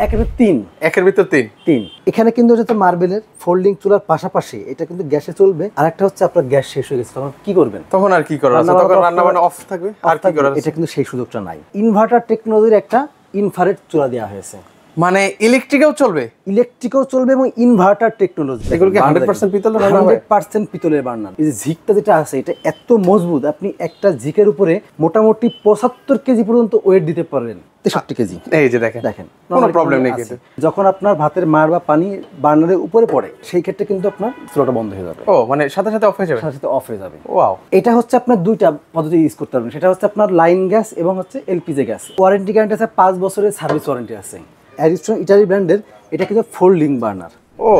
একের ভিতর তিন। একের ভিতর তিন। এখানে কিন্তু এটা মার্বেলের ফোল্ডিং চুলার পাশাপাশি এটা কিন্তু গ্যাসে চলবে। আর একটা হচ্ছে আপনার গ্যাস শেষ হয়ে গেছে, তখন কি করবেন? তখন আর কি করার আছে? তখন রান্না বান্না অফ থাকবে, আর কি করার? এটা কিন্তু সেই সুযোগটা নাই। ইনভার্টার টেকনোলজির একটা ইনফ্রারেড চুলা দেওয়া হয়েছে, মানে ইলেকট্রিকও চলবে এবং ইনভার্টার টেকনোলজি। এগুলো কি 100% পিতলের? 100% পিতলের বার্নার। এই যে ঝিকটা যেটা আছে এটা এত মজবুত, আপনি একটা ঝিকের উপরে মোটামুটি 75 কেজি পর্যন্ত ওয়েট দিতে পারবেন। 63 কেজি। এই যে দেখেন কোনো প্রবলেম নেই কিন্তু। যখন আপনার ভাতের মার বা পানি বার্নারের উপরে পড়ে সেই ক্ষেত্রে কিন্তু আপনার চুলাটা বন্ধ হয়ে যাবে। ও মানে সাথে সাথে অফ হয়ে যাবে? সাথে অফ হয়ে যাবে। ওয়াও। এটা হচ্ছে আপনার দুইটা পদ্ধতি ইউজ করতে পারবেন। সেটা হচ্ছে আপনার লাইন গ্যাস এবং হচ্ছে এলপিজি গ্যাস। ওয়ারেন্টি গ্যারান্টি আছে, 5 বছরের সার্ভিস ওয়ারেন্টি আছে। অ্যারিস্টন ইটালি ব্র্যান্ডের এটা কিন্তু ফোল্ডিং বার্নার। ও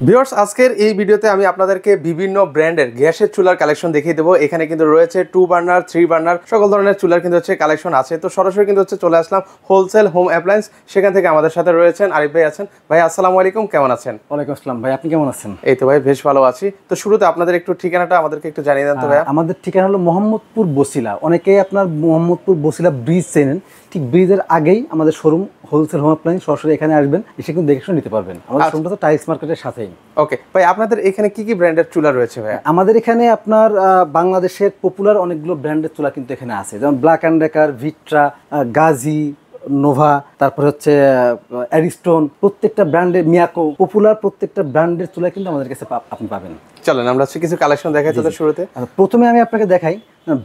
ভিউয়ার্স, আজকের এই ভিডিওতে আমি আপনাদেরকে বিভিন্ন ব্র্যান্ডের গ্যাসের চুলার কালেকশন দেখিয়ে দেবো। এখানে কিন্তু রয়েছে 2 বার্নার, 3 বার্নার, সকল ধরনের চুলার কিন্তু হচ্ছে কালেকশন আছে। তো সরাসরি কিন্তু হচ্ছে চলে আসলাম হোলসেল হোম অ্যাপ্লায়েন্স, সেখান থেকে আমাদের সাথে রয়েছেন আরিফ ভাই আছেন। ভাই আসসালামু আলাইকুম, কেমন আছেন? ওয়ালাইকুম আসসালাম ভাই, আপনি কেমন আছেন? এই তো ভাই বেশ ভালো আছি। তো শুরুতে আপনাদের একটু ঠিকানাটা আমাদেরকে একটু জানিয়ে দেন তো ভাই। আমাদের ঠিকানা হলো মোহাম্মদপুর বসিলা। অনেকেই আপনার মোহাম্মদপুর বসিলা ব্রিজ চেনেন, ঠিক ব্রিজের আগেই আমাদের শোরুম হোলসেল হোম অ্যাপ্লায়েন্স। সরাসরি এখানে আসবেন, এসে কিন্তু দেখে শুনে নিতে পারবেন। আমাদের শোরুমটা তো টাইলস মার্কেটের সাথেই। ওকে ভাই, আপনাদের এখানে কি কি ব্র্যান্ডের চুলা রয়েছে ভাই? আমাদের এখানে আপনার বাংলাদেশের পপুলার অনেকগুলো ব্র্যান্ডের চুলা কিন্তু এখানে আছে, যেমন Black and Decker, Vitra, Gazi, Nova, তারপরে হচ্ছে অ্যারিস্টন, প্রত্যেকটা ব্র্যান্ডের, মিয়াকো, পপুলার প্রত্যেকটা ব্র্যান্ডের চুলা কিন্তু আমাদের কাছে আপনি পাবেন। চলেন আমরা হচ্ছে কিছু কালেকশন দেখাই তাদের শুরুতে। প্রথমে আমি আপনাকে দেখাই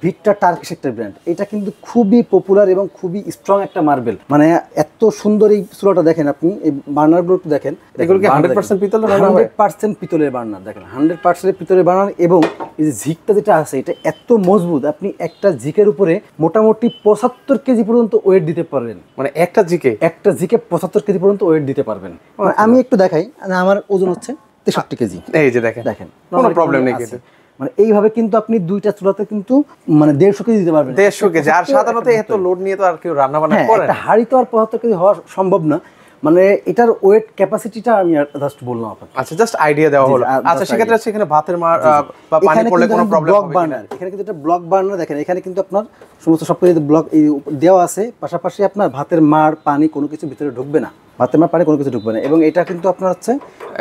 ভিট্রা টার্কিশ একটা ব্র্যান্ড। এটা কিন্তু খুবই পপুলার এবং খুবই স্ট্রং একটা মার্বেল। মানে এত সুন্দর এই চুলাটা দেখেন, আপনি এই বার্নারগুলো একটু দেখেন। এগুলো কি 100% পিতলের? 100% পিতলের বার্নার। দেখেন 100% পিতলের বার্নার। এবং এই যে ঝিকটা যেটা আছে এটা এত মজবুত, আপনি একটা ঝিকের উপরে মোটামুটি 75 কেজি পর্যন্ত ওয়েট দিতে পারবেন। মানে একটা ঝিকে 75 কেজি পর্যন্ত ওয়েট দিতে পারবেন। আমি একটু দেখাই, আমার ওজন হচ্ছে 63 কেজি। এই যে দেখেন কোনো প্রবলেম নেই কিন্তু। মানে এইভাবে কিন্তু আপনি দুইটা চুলাতে কিন্তু মানে 150 কেজি দিতে পারবেন। 150 কেজি। আর সাধারণত এত লোড নিয়ে তো আর কেউ রান্না বান্না করে না। একটা হাঁড়ি তো আর 75 কেজি হওয়া সম্ভব না। মানে এটার ওয়েট ক্যাপাসিটিটা আমি জাস্ট বললাম আপনাকে। আচ্ছা, জাস্ট আইডিয়া দেওয়া হলো। আচ্ছা, সেক্ষেত্রে সেখানে ভাতের মার বা পানি পড়লে কোনো প্রবলেম হবে না? এখানে কিন্তু এটা ব্লক বার্নার। দেখেন এখানে কিন্তু আপনার সমস্ত সবকিছু ব্লক দেওয়া আছে। পাশাপাশি আপনার ভাতের মার পানি কোনো কিছু ভিতরে ঢুকবে না, ভাতের মার পানি কোনো কিছু ঢুকবে না। এবং এটা কিন্তু আপনার হচ্ছে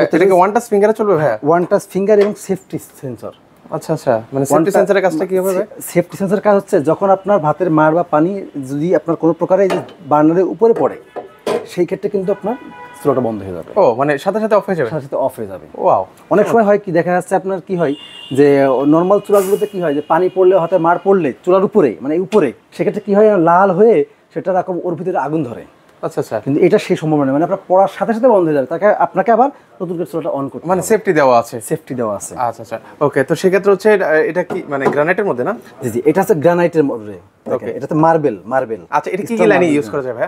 এটাকে ওয়ান টাচ ফিঙ্গারে চলবে ভাই? ওয়ান টাচ ফিঙ্গার এবং সেফটি সেন্সর। আচ্ছা আচ্ছা, মানে সেফটি সেন্সরের কাজটা কি হবে? সেফটি সেন্সরের কাজ হচ্ছে যখন আপনার ভাতের মার বা পানি যদি আপনার কোনো প্রকারে এই যে বার্নারের উপরে পড়ে সেই ক্ষেত্রে কিন্তু আপনার চুলাটা বন্ধ হয়ে যাবে। ও মানে সাথে সাথে অফ হয়ে যাবে? সাথে সাথে অফ হয়ে যাবে। ওয়াও। অনেক সময় হয় কি দেখা যাচ্ছে আপনার কি হয় যে নর্মাল চুলাগুলোতে কি হয় যে পানি পড়লে হাতে মার পড়লে চুলার উপরে মানে উপরে, সেক্ষেত্রে কি হয় লাল হয়ে সেটা রকম ওর ভিতরে আগুন ধরে। আচ্ছা আচ্ছা, কিন্তু এটা সেই সম্ভব নয়। মানে আপনার পড়ার সাথে সাথে বন্ধ হয়ে যাবে, তাকে আপনাকে আবার নতুন করে চুলাটা অন করতে মানে সেফটি দেওয়া আছে? সেফটি দেওয়া আছে। আচ্ছা আচ্ছা, ওকে। তো সেক্ষেত্রে হচ্ছে এটা কি মানে গ্রানাইটের মধ্যে না? জি জি, এটা হচ্ছে গ্রানাইটের মধ্যে। ওকে, এটা তো মার্বেল। আচ্ছা, এটা কি কি লাইনে ইউজ করা যায় ভাই?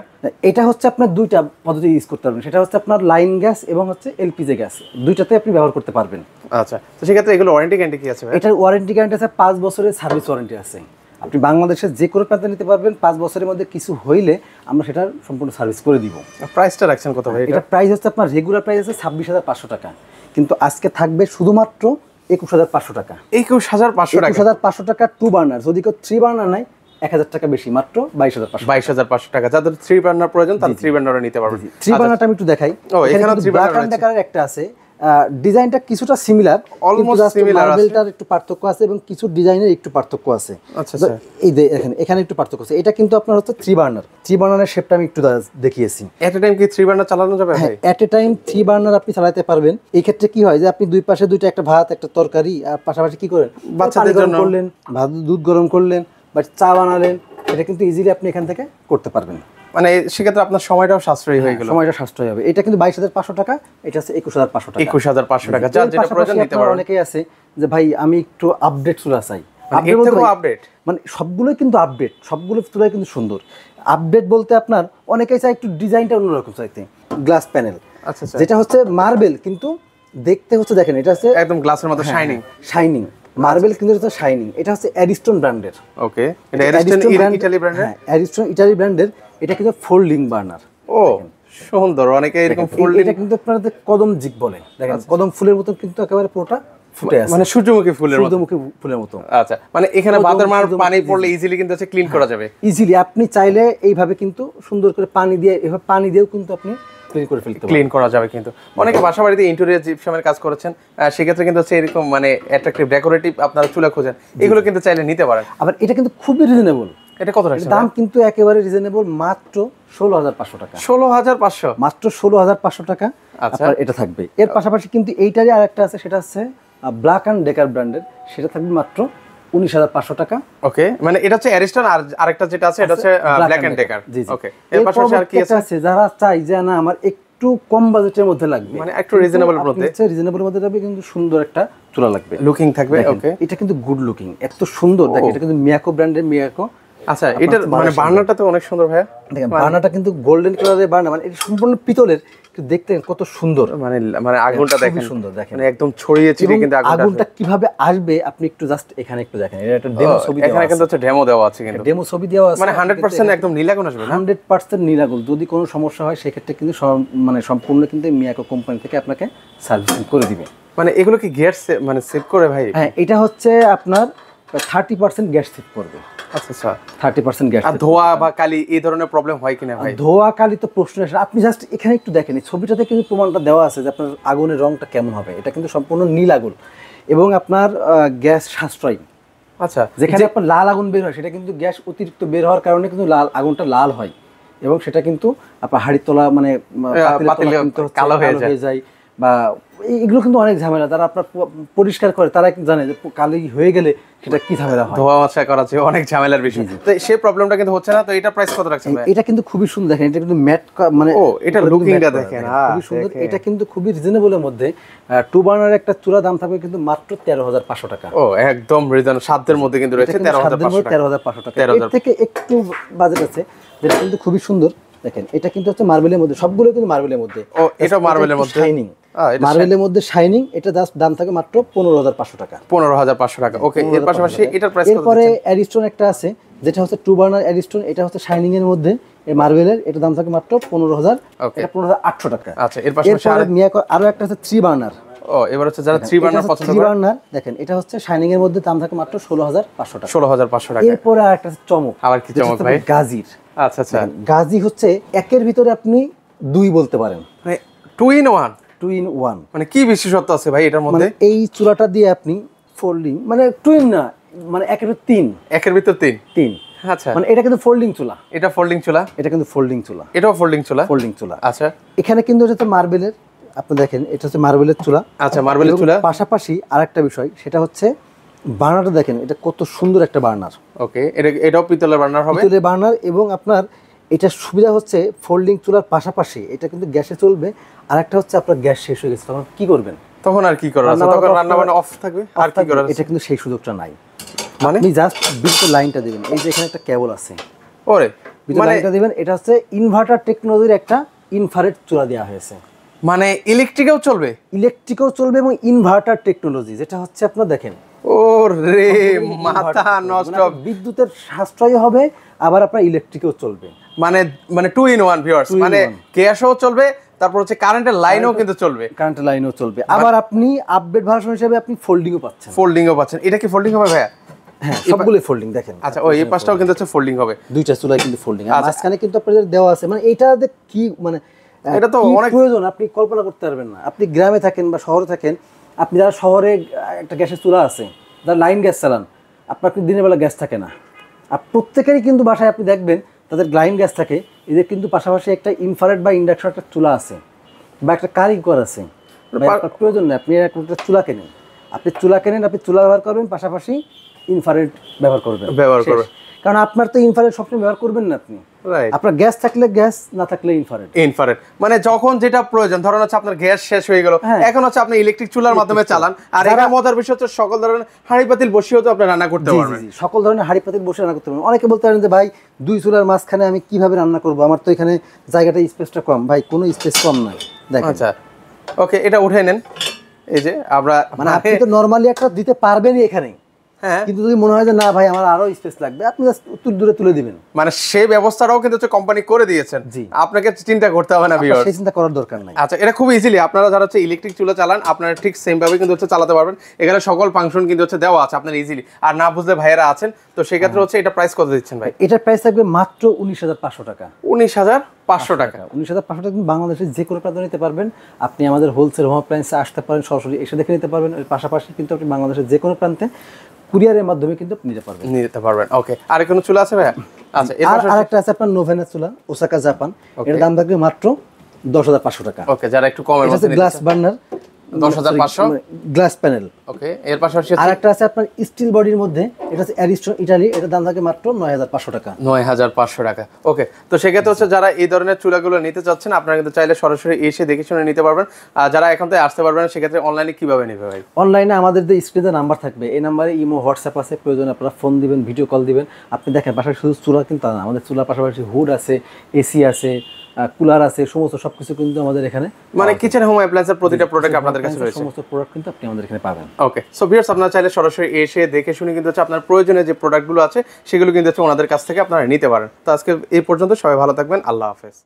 এটা হচ্ছে আপনার দুইটা পদ্ধতি ইউজ করতে পারবেন। সেটা হচ্ছে আপনার লাইন গ্যাস এবং হচ্ছে এলপিজি গ্যাস, দুইটাতে আপনি ব্যবহার করতে পারবেন। আচ্ছা, তো সেক্ষেত্রে এগুলো ওয়ারেন্টি গ্যারান্টি কি আছে ভাই? এটার ওয়ারেন্টি গ্যারান্টি আছে, 5 বছরের সার্ভিস ওয়ারেন্টি আছে। আপনি বাংলাদেশের যে কোনো প্রান্তে নিতে পারবেন। 5 বছরের মধ্যে কিছু হইলে আমরা সেটার সম্পূর্ণ সার্ভিস করে দিব। প্রাইসটা রাখছেন কত ভাই? এটা প্রাইস হচ্ছে আপনার রেগুলার প্রাইস আছে 26,500 টাকা, কিন্তু আজকে থাকবে শুধুমাত্র 21,500 টাকা। 21,500 টাকা? 21,500 টাকা 2 বার্নার। যদি কেউ 3 বার্নার নাই 1000 টাকা বেশি, মাত্র 22,500। 22,500 টাকা। যাদের 3 বার্নার প্রয়োজন তারা 3 বার্নারও নিতে পারবে। 3 বার্নারটা আমি একটু দেখাই। ও এখানে 3 বার্নার ব্ল্যাক এন্ড একটা আছে। ডিজাইনটা কিছুটা সিমিলার, অলমোস্ট সিমিলার। মার্বেলটার একটু পার্থক্য আছে এবং কিছু ডিজাইনের একটু পার্থক্য আছে। আচ্ছা আচ্ছা, এই দেখেন এখানে একটু পার্থক্য আছে। এটা কিন্তু আপনার হচ্ছে 3 বার্নার। 3 বার্নারের শেপটা আমি একটু দেখিয়েছি। এট এ টাইম কি 3 বার্নার চালানো যাবে ভাই? এট এ টাইম 3 বার্নার আপনি চালাতে পারবেন। এই ক্ষেত্রে কি হয় যে আপনি দুই পাশে দুইটা, একটা ভাত একটা তরকারি, আর পাশাপাশি কি করেন বাচ্চাদের জন্য করলেন, ভাত দুধ গরম করলেন বা চা বানালেন, এটা কিন্তু ইজিলি আপনি এখান থেকে করতে পারবেন। মানে সেক্ষেত্রে আপনার সময়টাও সাশ্রয়ী হয়ে গেল। সময়টা সাশ্রয় হবে। এটা কিন্তু 22,500 টাকা, এটা আছে 21,500 টাকা। 21,500 টাকা, যার যেটা প্রয়োজন নিতে পারবেন। অনেকেই আছে যে ভাই আমি একটু আপডেট চুলা চাই। আপডেট মানে সবগুলোই কিন্তু আপডেট, সবগুলো চুলাই কিন্তু সুন্দর। আপডেট বলতে আপনার অনেকেই চায় একটু ডিজাইনটা অন্যরকম চাইতে। গ্লাস প্যানেল, আচ্ছা আচ্ছা, যেটা হচ্ছে মার্বেল কিন্তু দেখতে হচ্ছে দেখেন এটা হচ্ছে একদম গ্লাসের মতো শাইনিং মার্বেল, কিন্তু এটা শাইনিং। এটা হচ্ছে অ্যারিস্টন ব্র্যান্ডের। ওকে, এটা অ্যারিস্টন ইটালি ব্র্যান্ডের। হ্যাঁ, অ্যারিস্টন ইটালি ব্র্যান্ডের। এটা কিন্তু ফোল্ডিং বার্নার। ও সুন্দর, অনেকে এরকম ফোল্ডিং। এটা কিন্তু আপনাদের কদম জিগ বলে। দেখেন কদম ফুলের মতো কিন্তু একেবারে পুরোটা ফুটে আছে, মানে সূর্যমুখী ফুলের মতো। আচ্ছা, মানে এখানে ভাতের মার পানি পড়লে ইজিলি কিন্তু ক্লিন করা যাবে। ইজিলি আপনি চাইলে এইভাবে কিন্তু সুন্দর করে পানি দিয়ে, এভাবে পানি দিয়েও কিন্তু আপনি ক্লিন করে ফেলতে পারবেন। ক্লিন করা যাবে কিন্তু অনেকে বাসা বাড়িতে ইন্টেরিয়র জিপসামের কাজ করেছেন, সেক্ষেত্রে কিন্তু হচ্ছে এরকম মানে অ্যাট্রাকটিভ ডেকোরেটিভ আপনারা চুলা খোঁজেন, এগুলো কিন্তু চাইলে নিতে পারেন। আবার এটা কিন্তু খুবই রিজনেবল। এটা কত রাখছেন? দাম কিন্তু একেবারে রিজনেবল, মাত্র 16,500 টাকা। 16,500 মাত্র 16,500 টাকা আচ্ছা। আপনার এটা থাকবে। এর পাশাপাশি কিন্তু এইটারই আরেকটা আছে, সেটা হচ্ছে ব্ল্যাক অ্যান্ড ডেকার ব্র্যান্ডের, সেটা থাকবে মাত্র 19,500 টাকা। ওকে, মানে এটা হচ্ছে অ্যারিস্টন, আর আরেকটা যেটা আছে এটা হচ্ছে ব্ল্যাক এন্ড ডেকার। জি জি। ওকে, এর পাশাপাশি আর কি আছে? যারা চাই যে না আমার একটু কম বাজেটের মধ্যে লাগবে, মানে একটু রিজনেবল মধ্যে, রিজনেবল মধ্যে যাবে, কিন্তু সুন্দর একটা চুলা লাগবে, লুকিং থাকবে। ওকে, এটা কিন্তু গুড লুকিং, এত সুন্দর দেখেন। এটা কিন্তু মিয়াকো ব্র্যান্ডের মিয়াকো। আচ্ছা, এটা মানে বার্নারটা তো অনেক সুন্দর ভাইয়া। দেখেন বার্নারটা কিন্তু গোল্ডেন কালারের বার্নার, মানে এটা সম্পূর্ণ পিতলের, কিন্তু দেখতে কত সুন্দর, মানে আগুনটা দেখেন, সুন্দর দেখেন, মানে একদম ছড়িয়ে ছিটিয়ে কিন্তু আগুনটা কিভাবে আসবে আপনি একটু জাস্ট এখানে একটু দেখেন। এটা একটা ডেমো ছবি দেওয়া এখানে কিন্তু হচ্ছে ডেমো দেওয়া আছে, কিন্তু ডেমো ছবি দেওয়া আছে, মানে 100% একদম নীল আগুন আসবে না? 100% নীল আগুন। যদি কোনো সমস্যা হয় সেক্ষেত্রে কিন্তু মানে সম্পূর্ণ কিন্তু মিয়াকো কোম্পানি থেকে আপনাকে সার্ভিসিং করে দিবে। মানে এগুলো কি গ্যাস মানে সেভ করে ভাই? হ্যাঁ, এটা হচ্ছে আপনার 30% গ্যাস সেভ করবে। আচ্ছা আচ্ছা, 30% গ্যাস। আর ধোয়া বা কালি এই ধরনের প্রবলেম হয় কিনা ভাই? ধোয়া কালি তো প্রশ্ন আসে, আপনি জাস্ট এখানে একটু দেখেন, এই ছবিটাতে কিন্তু প্রমাণটা দেওয়া আছে যে আপনার আগুনের রংটা কেমন হবে। এটা কিন্তু সম্পূর্ণ নীল আগুন এবং আপনার গ্যাস সাশ্রয়ী। আচ্ছা, যেখানে আপনার লাল আগুন বের হয়, সেটা কিন্তু গ্যাস অতিরিক্ত বের হওয়ার কারণে কিন্তু আগুনটা লাল হয়, এবং সেটা কিন্তু আপনার হাড়ির তলা মানে পাতিলে কালো হয়ে যায়, বা এগুলো কিন্তু অনেক ঝামেলা। যারা আপনার পরিষ্কার করে তারা কিন্তু জানে যে কালি হয়ে গেলে সেটা কি ঝামেলা হয়, ধোয়া মোছা করা যে অনেক ঝামেলার বিষয়। তো সেই প্রবলেমটা কিন্তু হচ্ছে না। তো এটা প্রাইস কত রাখছেন ভাই? এটা কিন্তু খুবই সুন্দর দেখেন, এটা কিন্তু ম্যাট মানে ও এটা লুকিংটা দেখেন, খুবই সুন্দর। এটা কিন্তু খুবই রিজনেবলের মধ্যে। 2 বার্নার একটা চুলা দাম থাকবে কিন্তু মাত্র 13,500 টাকা। ও একদম রিজনেবল, সাধ্যের মধ্যে কিন্তু রয়েছে 13,500 টাকা। এর থেকে একটু বাজেট আছে যেটা কিন্তু খুবই সুন্দর দেখেন। এটা কিন্তু হচ্ছে মার্বেলের মধ্যে, সবগুলো কিন্তু মার্বেলের মধ্যে। ও এটা মার্বেলের মধ্যে শাইনিং, মার্বেলের মধ্যে শাইনিং। এটা জাস্ট দাম থাকে মাত্র 15,500 টাকা। 15,500 টাকা। ওকে, এর পাশাপাশি এটার প্রাইস কত? এরপরে অ্যারিস্টন একটা আছে যেটা হচ্ছে 2 বার্নার অ্যারিস্টন। এটা হচ্ছে শাইনিং এর মধ্যে, এই মার্বেলের। এটা দাম থাকে মাত্র 15,000, এটা 15,800 টাকা। আচ্ছা, এর পাশাপাশি মিয়াকো আরো একটা আছে 3 বার্নার। ও এবার হচ্ছে যারা 3 বার্নার পছন্দ করে, 3 বার্নার দেখেন, এটা হচ্ছে শাইনিং এর মধ্যে, দাম থাকে মাত্র 16,500 টাকা। 16,500 টাকা। এরপরে আরেকটা আছে চমক। আবার কি চমক ভাই? গাজির। আচ্ছা আচ্ছা, গাজি হচ্ছে একের ভিতরে আপনি 2 বলতে পারেন, মানে 2 in 1। 2 in 1 মানে কি বিশেষত্ব আছে ভাই এটার মধ্যে? মানে এই চুলাটা দিয়ে আপনি ফোল্ডিং, মানে 2 in না, মানে একের 3, একের ভিতর 3। আচ্ছা, মানে এটা কিন্তু ফোল্ডিং চুলা। এটা ফোল্ডিং চুলা, এটা কিন্তু ফোল্ডিং চুলা, এটাও ফোল্ডিং চুলা। ফোল্ডিং চুলা। আচ্ছা, এখানে কিন্তু এটা মার্বেলের, আপনি দেখেন এটা হচ্ছে মার্বেলের চুলা। আচ্ছা, মার্বেলের চুলা। পাশাপাশি আরেকটা বিষয়, সেটা হচ্ছে বার্নারটা দেখেন, এটা কত সুন্দর একটা বার্নার। ওকে, এটাও পিতলের বার্নার হবে? পিতলের বার্নার, এবং আপনার এটা সুবিধা হচ্ছে ফোল্ডিং চুলার পাশাপাশি এটা কিন্তু গ্যাসে চলবে। আরেকটা হচ্ছে আপনার গ্যাস শেষ হয়ে গেছে, তখন কি করবেন? তখন আর কি করার আছে? তখন রান্না বান্না অফ থাকবে, আর কি করার? এটা কিন্তু সেই সুযোগটা নাই। মানে আপনি জাস্ট বিদ্যুৎ লাইনটা দিবেন, এই যে এখানে একটা কেবল আছে, ওরে বিদ্যুৎ লাইনটা দিবেন। এটা হচ্ছে ইনভার্টার টেকনোলজির একটা ইনফ্রারেড চুলা দেওয়া হয়েছে, মানে ইলেকট্রিকেও চলবে, ইলেকট্রিকও চলবে, এবং ইনভার্টার টেকনোলজি, যেটা হচ্ছে আপনার দেখেন ও রে মাথা নষ্ট। বিদ্যুতের সাশ্রয় হবে, আবার আপনার ইলেকট্রিকেও চলবে, মানে 2 in 1 ভিউয়ার্স। মানে গ্যাসও চলবে, তারপর হচ্ছে কারেন্টের লাইনও কিন্তু চলবে, কারেন্টের লাইনও চলবে। আবার আপনি আপডেট ভার্সন হিসেবে আপনি ফোল্ডিংও পাচ্ছেন। ফোল্ডিংও পাচ্ছেন। এটা কি ফোল্ডিং হবে ভাইয়া? হ্যাঁ, সবগুলোই ফোল্ডিং দেখেন। আচ্ছা, ওই এই পাশটাও কিন্তু হচ্ছে ফোল্ডিং হবে, দুইটা চুলাই কিন্তু ফোল্ডিং। আর মাঝখানে কিন্তু আপনাদের দেওয়া আছে, মানে এইটাতে কি মানে এটা তো অনেক প্রয়োজন আপনি কল্পনা করতে পারবেন না। আপনি গ্রামে থাকেন বা শহরে থাকেন, আপনি যারা শহরে একটা গ্যাসের চুলা আছে, যারা লাইন গ্যাস চালান, আপনার দিনের বেলা গ্যাস থাকে না। আর প্রত্যেকেরই কিন্তু বাসায় আপনি দেখবেন তাদের লাইন গ্যাস থাকে, এদের কিন্তু পাশাপাশি একটা ইনফ্রারেড বা ইন্ডাকশন একটা চুলা আছে, বা একটা কারিগর আছে। আপনার প্রয়োজন নেই, আপনি একটা চুলা কেনেন, আপনি চুলা ব্যবহার করবেন, পাশাপাশি ইনফ্রারেড ব্যবহার করবেন। কারণ আপনার তো ইনফ্রারেড সবসময় ব্যবহার করবেন না আপনি, আপনার গ্যাস থাকলে গ্যাস, না থাকলে ইনফ্রারেড। মানে যখন যেটা প্রয়োজন, ধরুন হচ্ছে আপনার গ্যাস শেষ হয়ে গেল, এখন হচ্ছে আপনি ইলেকট্রিক চুলার মাধ্যমে চালান। আর এটা মজার বিষয় হচ্ছে সকল ধরনের হাঁড়ি পাতিল বসিয়েও তো আপনি রান্না করতে পারবেন। সকল ধরনের হাঁড়ি পাতিল বসে রান্না করতে পারবেন। অনেকে বলতে পারেন যে ভাই 2 চুলার মাঝখানে আমি কিভাবে রান্না করব, আমার তো এখানে জায়গাটা স্পেসটা কম। ভাই কোনো স্পেস কম নাই, দেখেন। আচ্ছা, ওকে, এটা উঠে নেন। এই যে আমরা মানে আপনি তো নরমালি একটা দিতে পারবেনই এখানে, হ্যাঁ। কিন্তু যদি মনে হয় যে না ভাই আমার আরো স্পেস লাগবে, আপনি জাস্ট একটু দূরে তুলে দিবেন। মানে সেই ব্যবস্থাটাও কিন্তু হচ্ছে কোম্পানি করে দিয়েছেন, জি। আপনাকে চিন্তা করতে হবে না আপনার ভিউয়ার্স। সেই চিন্তা করার দরকার নাই। আচ্ছা, এটা খুব ইজিলি আপনারা যারা হচ্ছে ইলেকট্রিক চুলা চালান আপনারা ঠিক সেম ভাবে কিন্তু হচ্ছে চালাতে পারবেন। এখানে সকল ফাংশন কিন্তু হচ্ছে দেওয়া আছে আপনার ইজিলি। আর না বুঝলে ভাইয়েরা আছেন, তো সেই ক্ষেত্রে হচ্ছে এটা প্রাইস কত দিচ্ছেন ভাই? এটার প্রাইস থাকবে মাত্র 19,500 টাকা। 19,500 টাকা। 19,500 টাকা বাংলাদেশের যে কোনো প্রান্ত নিতে পারবেন। আপনি আমাদের হোলসেল হোম অ্যাপ্লায়েন্সে আসতে পারেন, সরাসরি এসে দেখে নিতে পারবেন। এর পাশাপাশি কিন্তু আপনি বাংলাদেশের যে কোনো প্রান্তে কুরিয়ারের মাধ্যমে কিন্তু নিতে পারবেন। ওকে, আর কোনো চুলা আছে ভাইয়া? আচ্ছা, আর আরেকটা আছে আপনার নোভেনা চুলা, ওসাকা জাপান। এর দাম থাকবে মাত্র 10,500 টাকা। ওকে, যারা একটু কমের এটা মধ্যে হচ্ছে গ্লাস বার্নার, 10,500 গ্লাস প্যানেল। ওকে, এর পাশাপাশি আরেকটা আছে আপনার স্টিল বডির মধ্যে, এটা হচ্ছে অ্যারিস্টন ইটালি। এটার দাম থাকে মাত্র 9,500 টাকা। 9,500 টাকা। ওকে, তো সেক্ষেত্রে হচ্ছে যারা এই ধরনের চুলাগুলো নিতে চাচ্ছেন আপনারা কিন্তু চাইলে সরাসরি এসে দেখে শুনে নিতে পারবেন। আর যারা এখন থেকে আসতে পারবেন সেক্ষেত্রে অনলাইনে কিভাবে নেবে ভাই? অনলাইনে আমাদের যে স্ক্রিনে নাম্বার থাকবে, এই নাম্বারে ইমো, হোয়াটসঅ্যাপ আছে। প্রয়োজনে আপনারা ফোন দিবেন, ভিডিও কল দিবেন। আপনি দেখেন পাশাপাশি শুধু চুলা কিন্তু না, আমাদের চুলার পাশাপাশি হুড আছে, এসি আছে, কুলার আছে, সমস্ত সবকিছু কিন্তু আমাদের এখানে, মানে কিচেন হোম অ্যাপ্লায়েন্সের প্রতিটা প্রোডাক্ট আপনাদের কাছে রয়েছে। সমস্ত প্রোডাক্ট কিন্তু আপনি আমাদের এখানে পাবেন। ওকে, সো ভিউয়ার্স আপনারা চাইলে সরাসরি এসে দেখে শুনে কিন্তু হচ্ছে আপনার প্রয়োজনীয় যে প্রোডাক্টগুলো আছে সেগুলো কিন্তু হচ্ছে ওনাদের কাছ থেকে আপনারা নিতে পারেন। তো আজকে এই পর্যন্ত, সবাই ভালো থাকবেন, আল্লাহ হাফেজ।